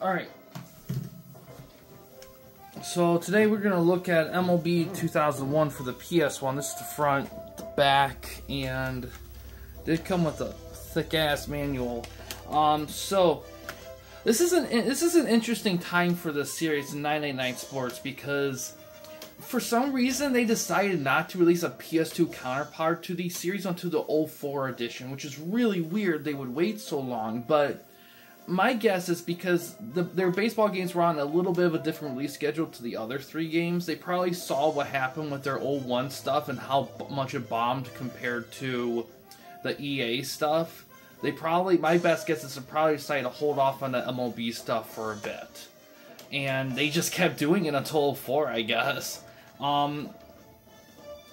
Alright. So today we're going to look at MLB 2001 for the PS1. This is the front, the back, and did come with a thick-ass manual. So this is an interesting time for the series in 989 Sports because for some reason they decided not to release a PS2 counterpart to the series until the 04 edition, which is really weird they would wait so long, but my guess is because their baseball games were on a little bit of a different release schedule to the other three games. They probably saw what happened with their 01 stuff and how much it bombed compared to the EA stuff. They probably, my best guess is they probably decided to hold off on the MLB stuff for a bit. And they just kept doing it until 04, I guess.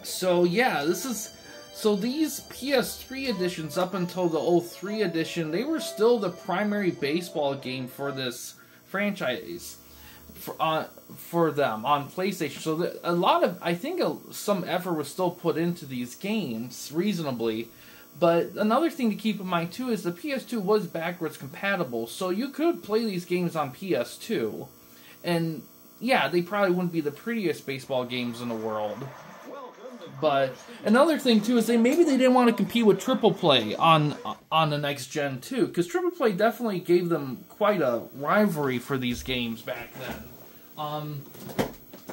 So yeah, so these PS3 editions up until the 03 edition, they were still the primary baseball game for this franchise for them on PlayStation. So I think some effort was still put into these games reasonably. But another thing to keep in mind too is the PS2 was backwards compatible, so you could play these games on PS2. And yeah, they probably wouldn't be the prettiest baseball games in the world. But another thing too is maybe they didn't want to compete with Triple Play on the next gen too, because Triple Play definitely gave them quite a rivalry for these games back then.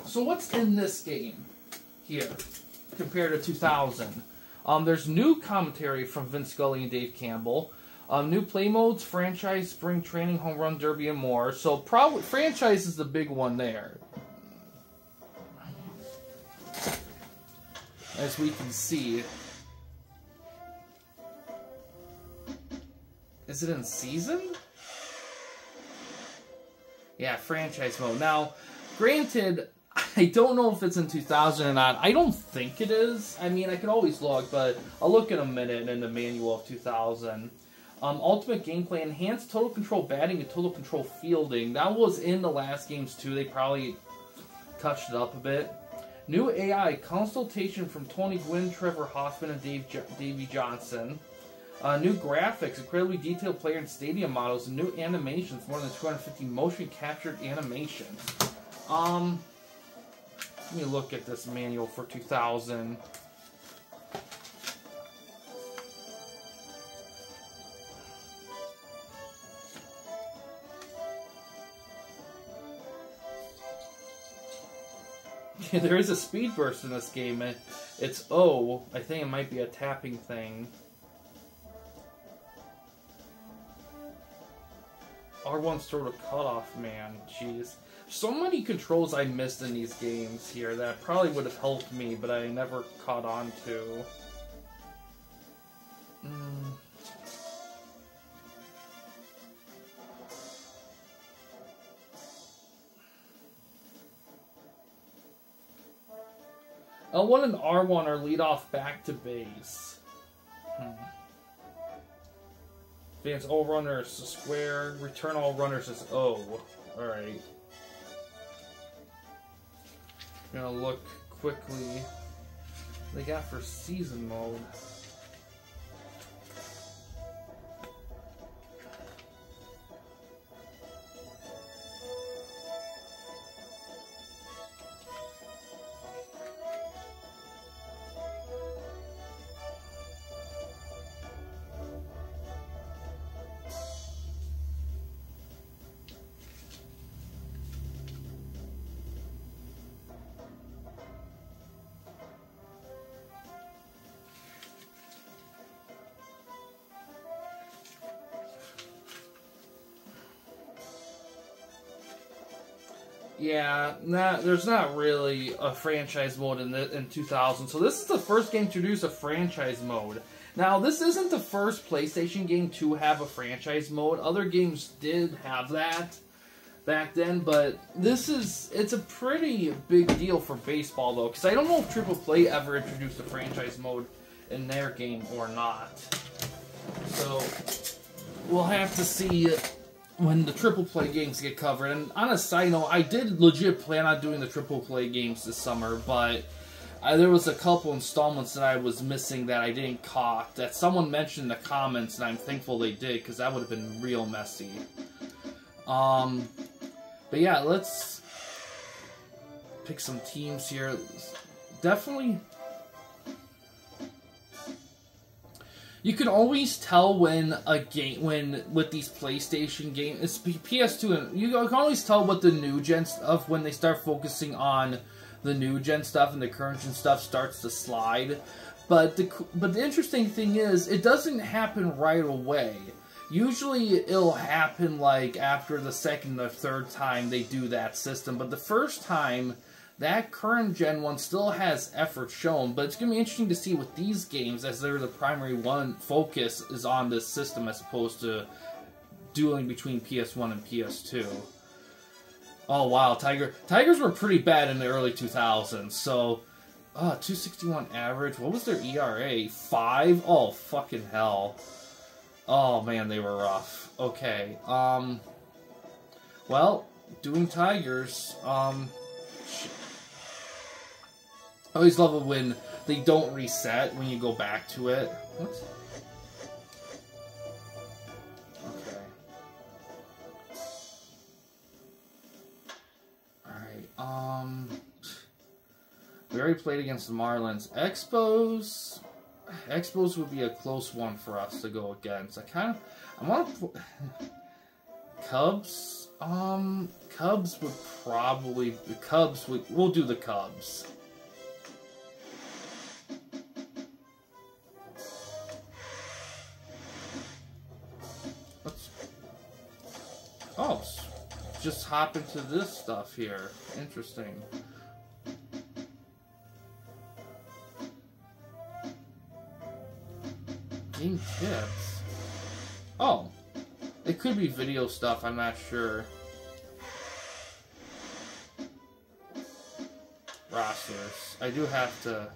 So what's in this game here compared to 2000? There's new commentary from Vince Scully and Dave Campbell. New play modes, franchise, spring training, home run derby, and more. So probably franchise is the big one there. As we can see. Is it in season? Yeah, franchise mode. Now, granted, I don't know if it's in 2000 or not. I don't think it is. I mean, I could always look, but I'll look in a minute in the manual of 2000. Ultimate gameplay, enhanced total control batting and total control fielding. That was in the last games too. They probably touched it up a bit. New AI, consultation from Tony Gwynn, Trevor Hoffman, and Davey Johnson. New graphics, incredibly detailed player and stadium models, and new animations, more than 250 motion captured animations. Let me look at this manual for 2000. There is a speed burst in this game. It's O. I think it might be a tapping thing. R1's sort of cutoff, man. Jeez. So many controls I missed in these games here that probably would have helped me, but I never caught on to. L1 and R1 are lead off back to base. Advance all runners to square. Return all runners is O. Alright. I'm gonna look quickly what they got for season mode. Yeah, there's not really a franchise mode in 2000. So this is the first game to introduce a franchise mode. Now, this isn't the first PlayStation game to have a franchise mode. Other games did have that back then, but it's a pretty big deal for baseball, though, because I don't know if Triple Play ever introduced a franchise mode in their game or not. So we'll have to see when the Triple Play games get covered. And on a side note, I did legit plan on doing the Triple Play games this summer, but there was a couple installments that I was missing that I didn't caught, that someone mentioned in the comments, and I'm thankful they did, because that would have been real messy. But yeah, let's pick some teams here. Definitely, you can always tell when a game, with these PlayStation games, it's PS2, and you can always tell what the new gen stuff, when they start focusing on the new gen stuff and the current gen stuff starts to slide. But the interesting thing is, it doesn't happen right away. Usually it'll happen like after the second or third time they do that system. But the first time, that current gen one still has effort shown. But it's going to be interesting to see with these games, as they're the primary one, focus is on this system as opposed to dueling between PS1 and PS2. Oh wow, Tigers were pretty bad in the early 2000s, so... 261 average. What was their ERA? 5? Oh, fucking hell. Oh, man, they were rough. Okay, well, doing Tigers, I always love it when they don't reset when you go back to it. What? Okay. Alright, we already played against the Marlins. Expos would be a close one for us to go against. I want to... Cubs? Cubs would probably... We'll do the Cubs. Just hop into this stuff here. Interesting. Game tips. Oh, it could be video stuff. I'm not sure. Rosters. I do have to.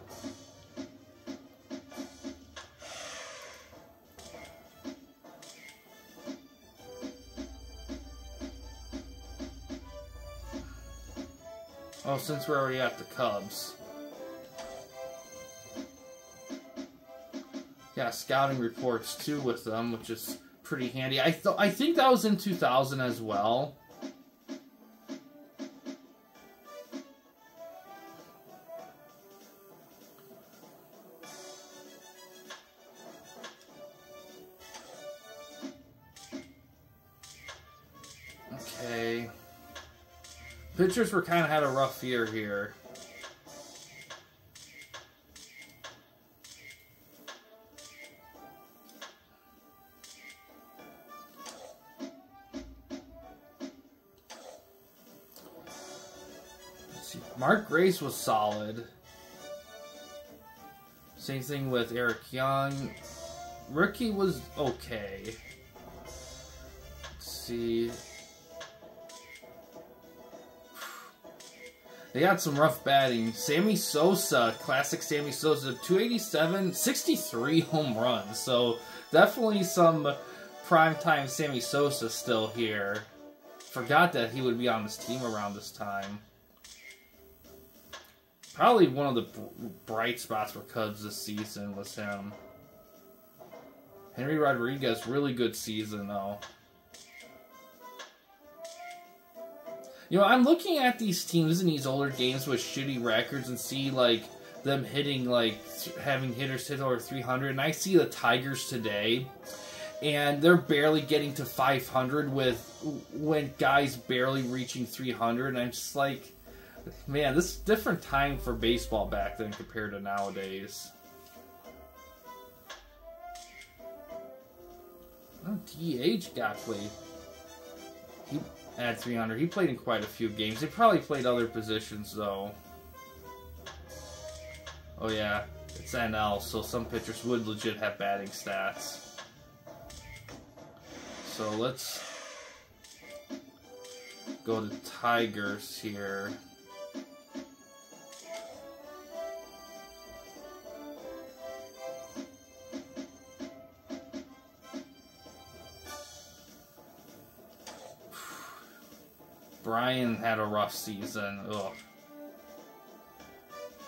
Oh, since we're already at the Cubs. Yeah, scouting reports too with them, which is pretty handy. I think that was in 2000 as well. Okay. Pitchers were kind of had a rough year here. Mark Grace was solid. Same thing with Eric Young. Rookie was okay. Let's see. They got some rough batting. Sammy Sosa, classic Sammy Sosa, 287, 63 home runs. So definitely some primetime Sammy Sosa still here. Forgot that he would be on this team around this time. Probably one of the bright spots for Cubs this season was him. Henry Rodriguez, really good season though. You know, I'm looking at these teams in these older games with shitty records and see like them hitting like having hitters hit over 300, and I see the Tigers today, and they're barely getting to 500 when guys barely reaching 300, and I'm just like, man, this is a different time for baseball back then compared to nowadays. Oh, DH got played. He had 300. He played in quite a few games. He probably played other positions, though. Oh, yeah. It's NL, so some pitchers would legit have batting stats. So let's go to Tigers here. Brian had a rough season. Ugh.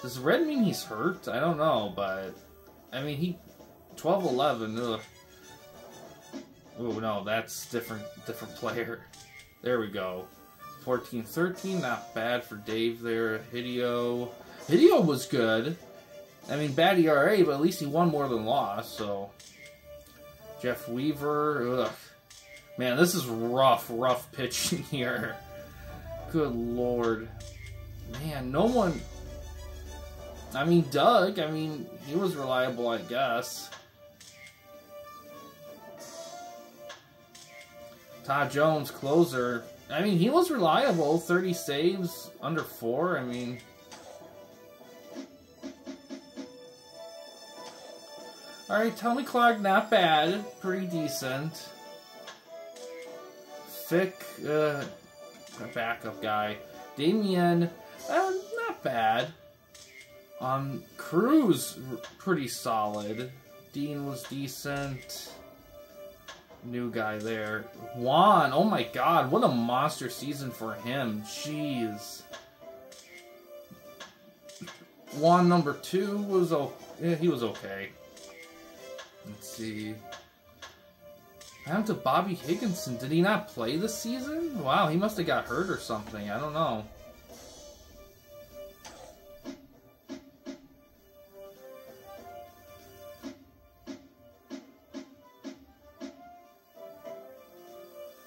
Does red mean he's hurt? I don't know, but I mean, he 12-11. Ugh. Oh no, that's different player. There we go. 14-13, not bad for Dave there. Hideo was good. I mean, bad ERA, but at least he won more than lost, so. Jeff Weaver, ugh. Man, this is rough pitching here. Good lord. Man, no one... I mean, Doug, I mean, he was reliable, I guess. Todd Jones, closer. I mean, he was reliable. 30 saves, under 4. I mean... Alright, Tony Clark, not bad. Pretty decent. Fick, a backup guy. Damien, not bad. Cruz, pretty solid. Dean was decent. New guy there. Juan, oh my god, what a monster season for him. Jeez. Juan number 2 was he was okay. Let's see. Down to Bobby Higginson. Did he not play this season? Wow, he must have got hurt or something. I don't know.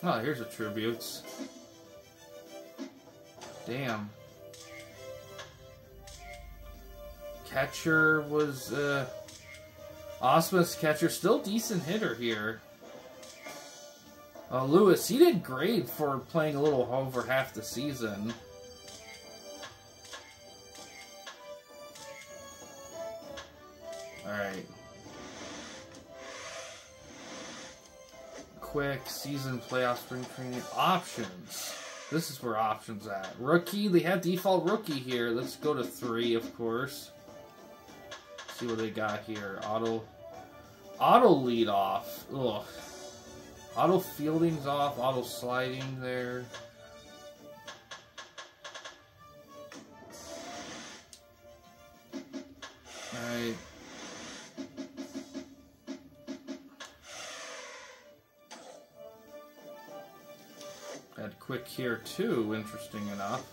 Oh, here's a tributes. Damn. Catcher was, Osmus catcher, still decent hitter here. Lewis, he did great for playing a little over half the season. Alright. Quick season playoff spring training options. This is where options at. Rookie, they have default rookie here. Let's go to 3, of course. See what they got here. Auto lead off. Ugh. Auto fielding's off. Auto sliding there. Alright. Had quick here too, interesting enough.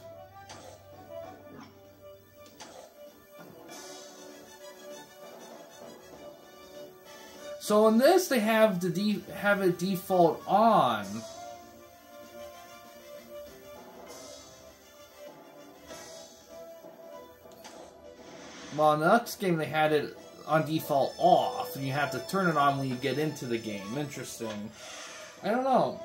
So in this, they have have it default on. Well, in the next game, they had it on default off, and you have to turn it on when you get into the game. Interesting. I don't know.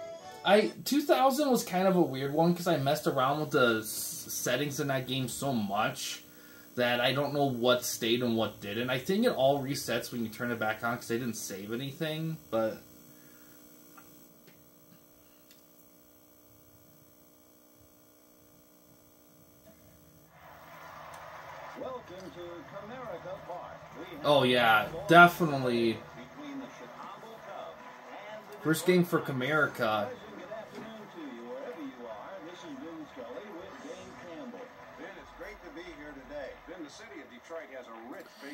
2000 was kind of a weird one because I messed around with the settings in that game so much that I don't know what stayed and what didn't. I think it all resets when you turn it back on because they didn't save anything, but... Welcome to Comerica Park. Oh yeah, definitely. First game for Comerica.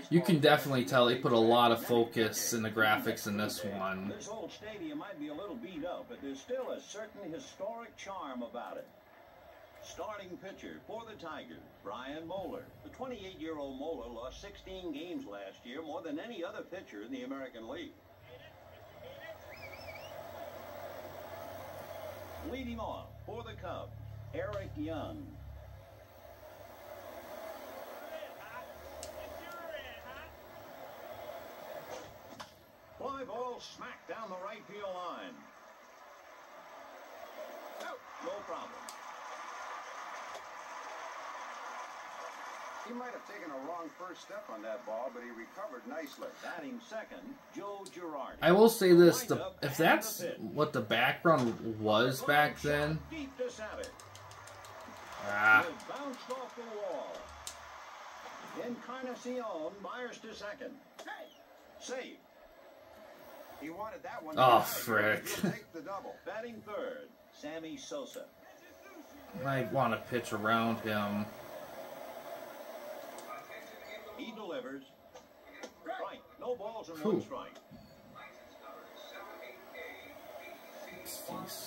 You can definitely tell they put a lot of focus in the graphics in this one. This old stadium might be a little beat up, but there's still a certain historic charm about it. Starting pitcher for the Tigers, Brian Moeller. The 28-year-old Moeller lost 16 games last year, more than any other pitcher in the American League. Leading off for the Cubs, Eric Young. Fly ball smack down the right field line. No problem. He might have taken a wrong first step on that ball, but he recovered nicely. Batting second, Joe Girardi. I will say this, if that's what the background was back then... Bounced off the wall. Encarnacion, Myers to second. Save. He wanted that one. Oh, frick. Take the double. Batting third, Sammy Sosa. Might want to pitch around him. He delivers. Strike. No balls and one strike.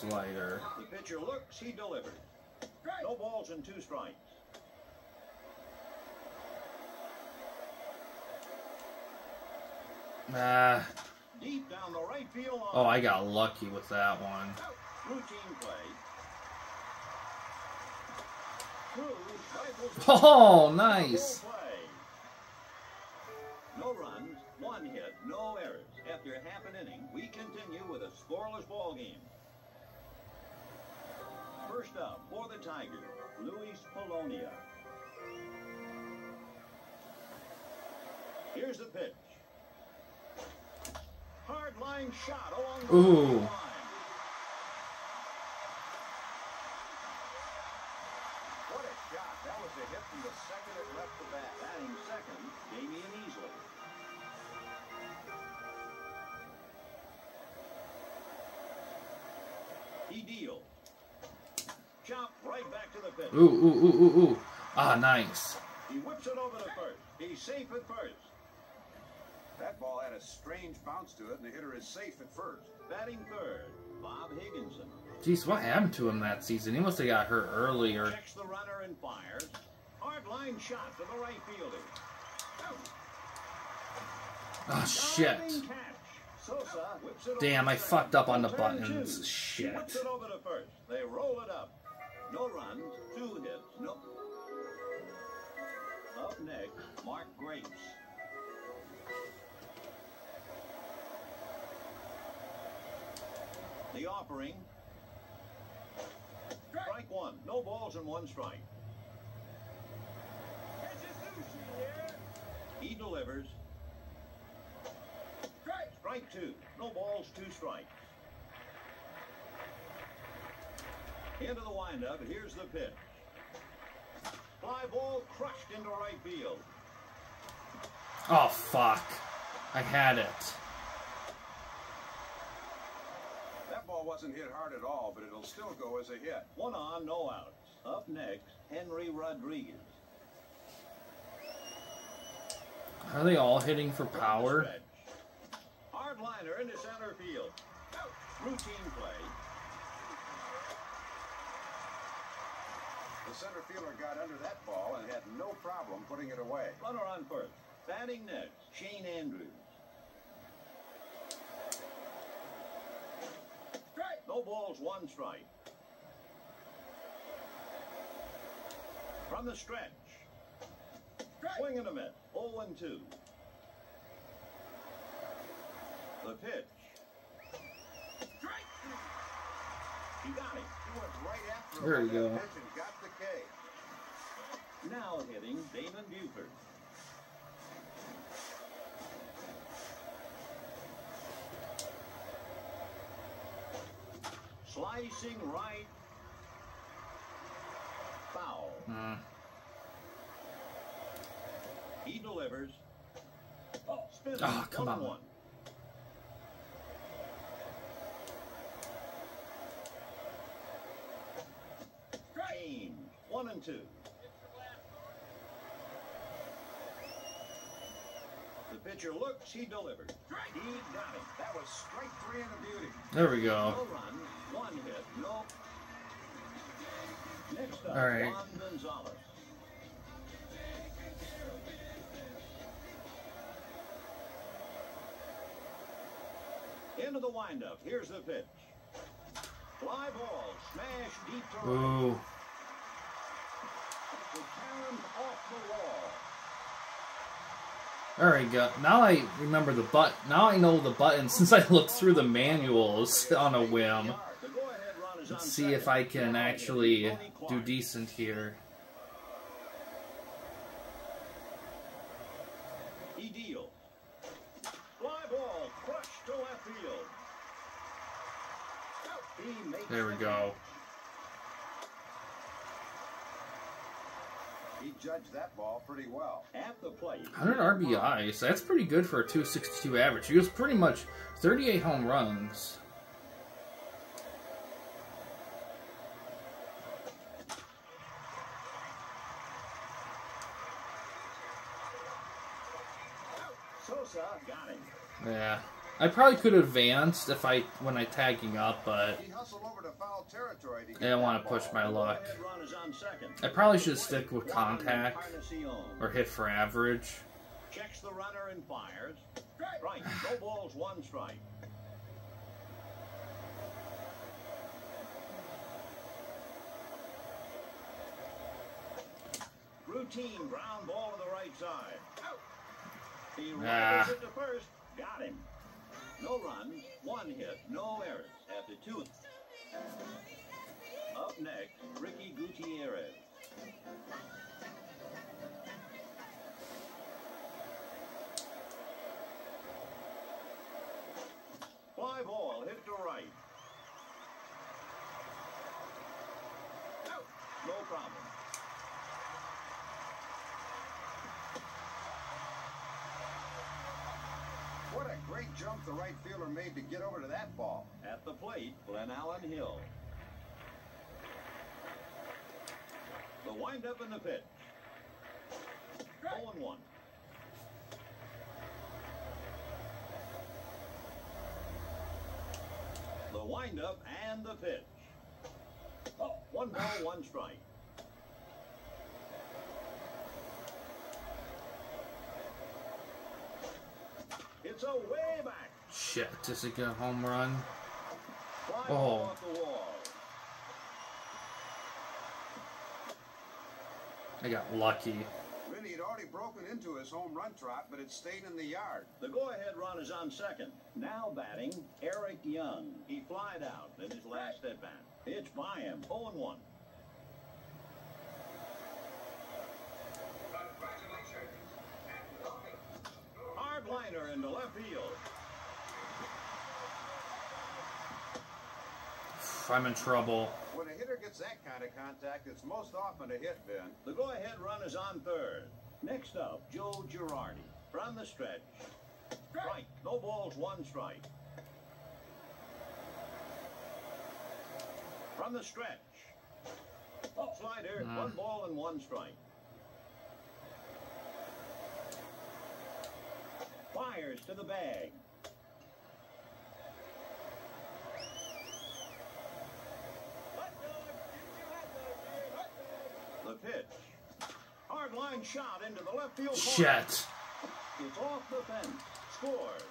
slider. The pitcher looks, he delivers. No balls and 2 strikes. Deep down the right field line. Oh, I got lucky with that one. Routine play. Oh, nice. No runs, 1 hit, no errors. After half an inning, we continue with a scoreless ball game. First up for the Tigers, Luis Polonia. Here's the pitch. Hard line shot along the line. What a shot. That was a hit from the second that left the bat. Batting second, Damian Easley. He deals. Chop right back to the pitch. Ooh. Ah, nice. He whips it over to first. He's safe at first. That ball had a strange bounce to it, and the hitter is safe at first. Batting third, Bob Higginson. Jeez, what happened to him that season? He must have got hurt earlier. Checks the runner and fires. Hard line shot to the right fielder. Oh, shit. Damn, I fucked up on the buttons. Shit. Whips it over to first. They roll it up. No runs, 2 hits, no. Up next, Mark Grace. The offering. Strike 1. No balls and 1 strike. He delivers. Strike 2. No balls, 2 strikes. Into the windup. Here's the pitch. Fly ball crushed into right field. Oh, fuck. I had it. That ball wasn't hit hard at all, but it'll still go as a hit. 1 on, no outs. Up next, Henry Rodriguez. Are they all hitting for power? Hard liner into center field. Routine play. The center fielder got under that ball and had no problem putting it away. Runner on first. Batting next, Shane Andrews. No balls, 1 strike. From the stretch. Swing and a miss. 0-2. The pitch. He got him. He went right after him. There you go. And got the K. Now hitting Damon Buford. Slicing right. Foul. He delivers. Spinning. Oh, come on. 1-1. Change. 1-2. The pitcher looks, he delivers. He got it. That was strike 3 and a beauty. There we go. No runs, 1 hit, no. Next up, All right. Juan Gonzalez. Into the windup. Here's the pitch. Fly ball, smash deep to right. Ooh. The carom off the wall. There we go. Now I remember the Now I know the buttons since I looked through the manuals on a whim. Let's see if I can actually do decent here. He deals. Fly ball crushed to left field. He makes There we go. He judged that ball pretty well. At the plate. 100 RBIs. That's pretty good for a 262 average. He was pretty much 38 home runs. Sosa got him. Yeah. I probably could have advanced if when I tagging up, but He hustled over to foul territory to I don't want to push my luck. I probably should stick with contact or hit for average. Checks the runner and fires. Right, no balls, one strike. Routine ground ball to the right side. He runs it to first. Got him. No runs, one hit, no errors. After 2. Up next, Ricky Gutierrez. Fly ball hit to right. No problem. What a great jump the right fielder made to get over to that ball. At the plate, Glenn Allen Hill. The windup and the pitch. 0-1. The windup and the pitch. 1 ball, 1 strike. It's a way back. Shit, is it a home run? Fly Oh. off the wall. I got lucky. Really, he'd already broken into his home run trot, but it stayed in the yard. The go-ahead run is on second. Now batting, Eric Young. He flied out in his last at-bat. It's by him, 0-1. Hard liner into left field. I'm in trouble. When a hitter gets that kind of contact, it's most often a hit, Ben. The go-ahead run is on third. Next up, Joe Girardi. From the stretch. Right, no balls, 1 strike. From the stretch. Slider, 1 ball and 1 strike. Fires to the bag. The pitch. Hard line shot into the left field corner. Shit. It's off the fence. Scores.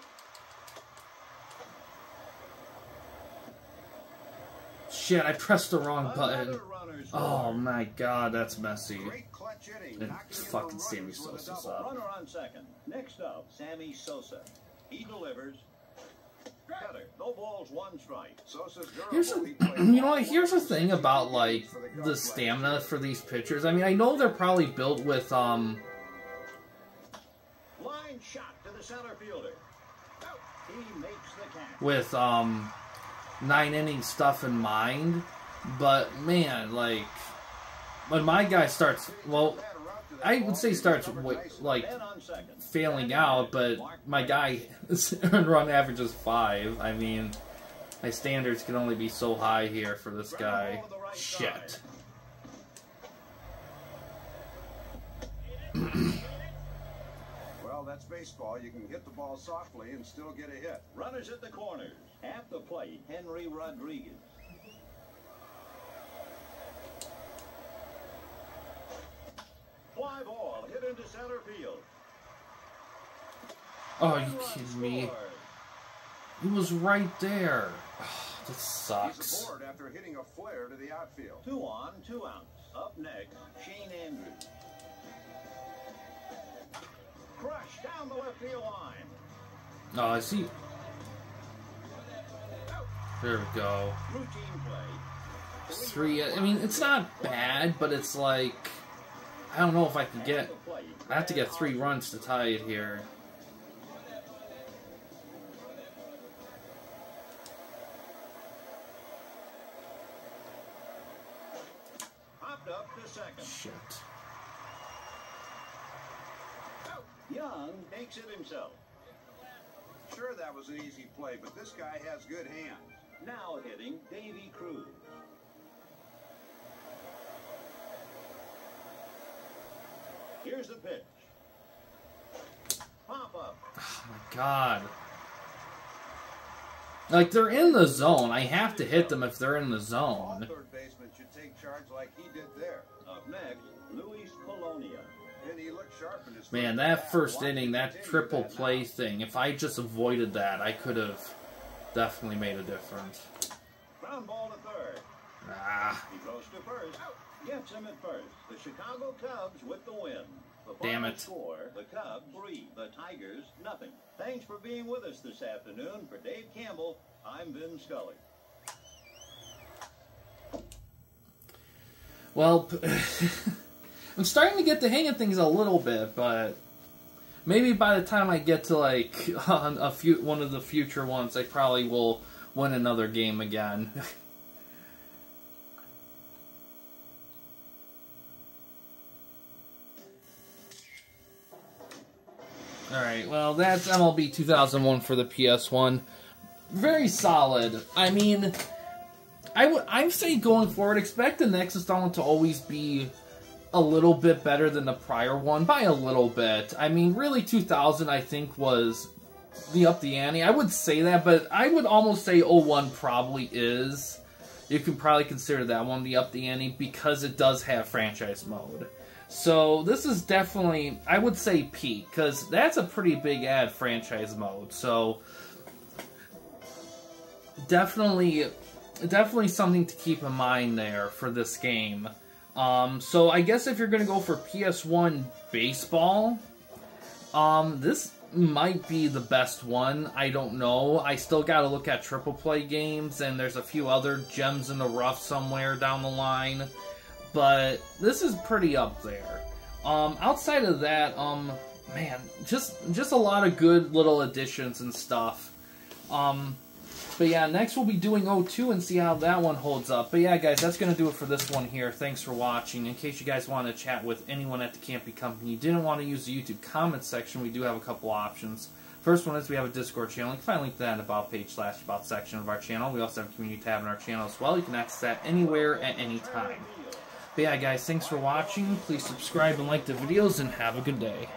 Shit, I pressed the wrong button. Another runner scores. Oh my god, that's messy. Great clutch hitting. And knocking in the fucking runners Sammy with a Sosa's double. up. Runner on second. Next up, Sammy Sosa. He delivers. Cutter. No balls, 1 strike. Sosa's Here's durable. a, He played you know what? all Here's the 106 thing about games like for the the Cubs stamina last for these pitchers. I mean, I know they're probably built with Line shot to the center fielder. He makes the catch. with 9-inning stuff in mind, but man, like when my guy starts, well, I would say starts like Ben on second. failing out, but my guy earned run average is 5. I mean, my standards can only be so high here for this guy. Shit. Well, that's baseball. You can hit the ball softly and still get a hit. Runners at the corners. At the plate, Henry Rodriguez. Fly ball hit into center field. Oh, are you kidding me? He was right there. Oh, this He's sucks. aboard after hitting a flare to the outfield. 2 on, 2 outs. Up next, Shane Andrews. Crush down the left field line. Oh, I see. There we go. Routine play. 3. I mean, it's not bad, but it's like I don't know if I can get. I have to get 3 runs to tie it here. Popped up to second. Shit. Young takes it himself. Sure, that was an easy play, but this guy has good hands. Now hitting Davy Cruz. Here's the pitch. Pop up. Oh my god. Like, they're in the zone. I have to hit them if they're in the All zone. third basemen should take charge like he did there. Up next, Luis Polonia. And he looked sharp in his Man, that first inning, that triple play thing, if I just avoided that, I could have definitely made a difference. Ground ball to third. Ah, He goes to first. Gets him at first. The Chicago Cubs with the win. The Damn final it. score, the Cubs 3, the Tigers nothing. Thanks for being with us this afternoon. For Dave Campbell, I'm Vin Scully. well, I'm starting to get the hang of things a little bit, but maybe by the time I get to, like, one of the future ones, I probably will win another game again. Alright, well, that's MLB 2001 for the PS1. Very solid. I mean, I'd say going forward, expect the next installment to always be a little bit better than the prior one, by a little bit. I mean, really, 2000, I think, was the up the ante. I would say that, but I would almost say 01 probably is. You can probably consider that one the up the ante because it does have franchise mode. So this is definitely, I would say, peak, because that's a pretty big add, franchise mode. So definitely something to keep in mind there for this game. So I guess if you're going to go for PS1 baseball, this might be the best one. I don't know. I still got to look at triple play games, and there's a few other gems in the rough somewhere down the line. But this is pretty up there. Outside of that, man, just a lot of good little additions and stuff. But yeah, next we'll be doing 02 and see how that one holds up. But yeah, guys, that's going to do it for this one here. Thanks for watching. In case you guys want to chat with anyone at the Campy Company, you didn't want to use the YouTube comments section, we do have a couple options. First one is we have a Discord channel. You can find a link to that in the About page / About section of our channel. We also have a community tab in our channel as well. You can access that anywhere at any time. But yeah, guys, thanks for watching. Please subscribe and like the videos, and have a good day.